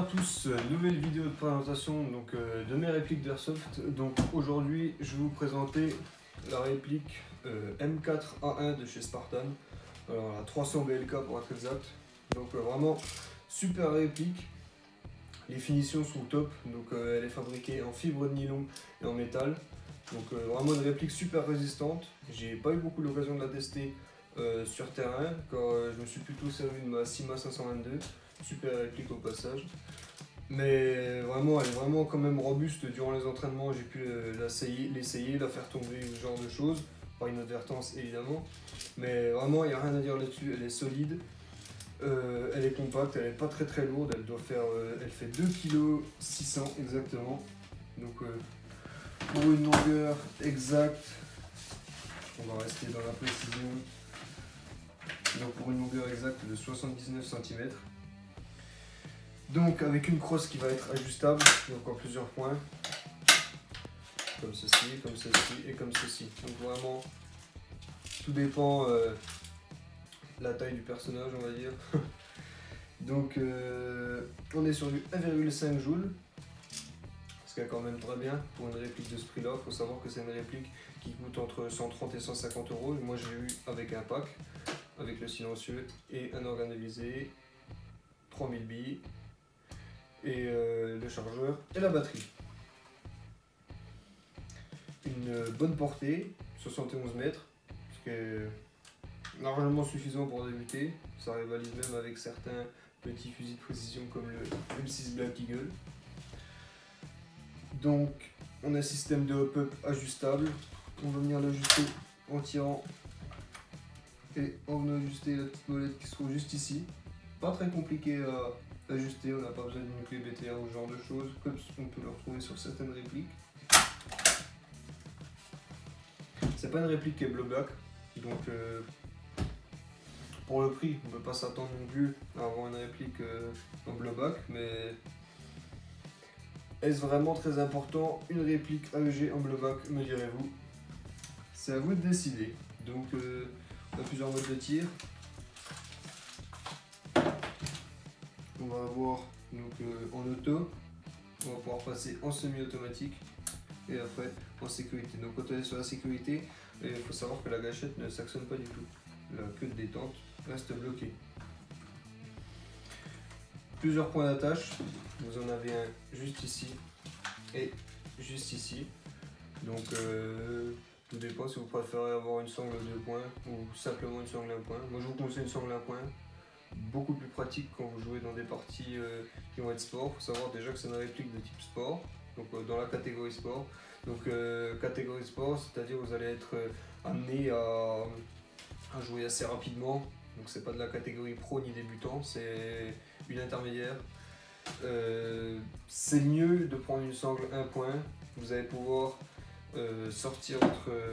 tous, nouvelle vidéo de présentation donc, de mes répliques d'Airsoft. Donc aujourd'hui je vais vous présenter la réplique M4A1 de chez Spartan. Alors la 300 BLK pour être exact. Donc vraiment super réplique. Les finitions sont top, donc elle est fabriquée en fibre de nylon et en métal. Donc vraiment une réplique super résistante. J'ai pas eu beaucoup l'occasion de la tester sur terrain, car je me suis plutôt servi de ma Sima 522. Super réplique au passage. Mais vraiment, elle est vraiment quand même robuste durant les entraînements. J'ai pu l'essayer, la faire tomber, ce genre de choses. Par inadvertance évidemment. Mais vraiment, il n'y a rien à dire là-dessus. Elle est solide. Elle est compacte, elle n'est pas très lourde. Elle doit faire, elle fait 2,6 kg exactement. Donc pour une longueur exacte, on va rester dans la précision. Donc pour une longueur exacte de 79 cm. Donc avec une crosse qui va être ajustable, donc en plusieurs points, comme ceci et comme ceci. Donc vraiment, tout dépend la taille du personnage, on va dire. Donc on est sur du 1,5 joules, ce qui est quand même très bien pour une réplique de ce prix-là. Il faut savoir que c'est une réplique qui coûte entre 130 et 150 euros. Moi j'ai eu avec un pack, avec le silencieux et un organe de visée, 3000 billes. Et le chargeur et la batterie. Une bonne portée, 71 mètres, ce qui est largement suffisant pour débuter. Ça rivalise même avec certains petits fusils de précision comme le M6 Black Eagle. Donc on a un système de hop-up ajustable. On va venir l'ajuster en tirant et on va ajuster la petite molette qui se trouve juste ici. Pas très compliqué à ajuster, on n'a pas besoin d'une clé BTR ou ce genre de choses, comme on peut le retrouver sur certaines répliques. C'est pas une réplique qui est blowback, donc pour le prix, on ne peut pas s'attendre non plus à avoir une réplique en blowback, mais est-ce vraiment très important une réplique AEG en blowback, me direz-vous? C'est à vous de décider. Donc on a plusieurs modes de tir. On va avoir donc, en auto, on va pouvoir passer en semi-automatique et après en sécurité. Donc quand on est sur la sécurité, il faut savoir que la gâchette ne s'actionne pas du tout. La queue de détente reste bloquée. Plusieurs points d'attache, vous en avez un juste ici et juste ici. Donc tout dépend si vous préférez avoir une sangle à 2 points ou simplement une sangle à 1 point. Moi je vous conseille une sangle à 1 point. Beaucoup plus pratique quand vous jouez dans des parties qui vont être sport. Il faut savoir déjà que c'est une réplique de type sport, donc dans la catégorie sport. Donc catégorie sport, c'est-à-dire vous allez être amené à jouer assez rapidement. Donc c'est pas de la catégorie pro ni débutant, c'est une intermédiaire. C'est mieux de prendre une sangle 1 point. Vous allez pouvoir sortir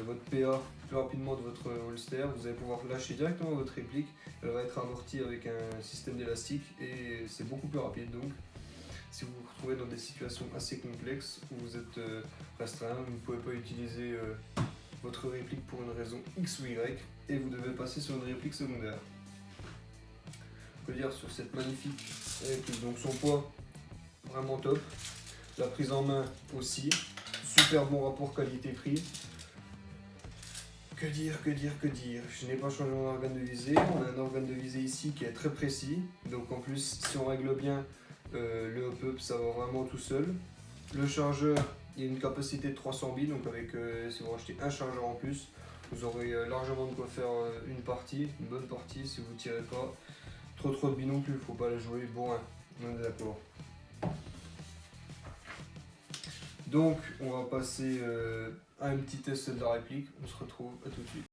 votre PA plus rapidement de votre holster. Vous allez pouvoir lâcher directement votre réplique. Elle va être amortie avec un système d'élastique et c'est beaucoup plus rapide. Donc si vous vous retrouvez dans des situations assez complexes où vous êtes restreint, vous ne pouvez pas utiliser votre réplique pour une raison X ou Y et vous devez passer sur une réplique secondaire. Je peux dire sur cette magnifique réplique, donc son poids vraiment top, la prise en main aussi, super bon rapport qualité-prix. Que dire. Je n'ai pas changé mon organe de visée. On a un organe de visée ici qui est très précis. Donc en plus, si on règle bien le hop-up, ça va vraiment tout seul. Le chargeur, il y a une capacité de 300 billes. Donc avec, si vous rachetez un chargeur en plus, vous aurez largement de quoi faire une partie, une bonne partie si vous ne tirez pas. Trop de billes non plus, il ne faut pas la jouer bourrin. On est d'accord. Donc on va passer à un petit test de la réplique. On se retrouve à tout de suite.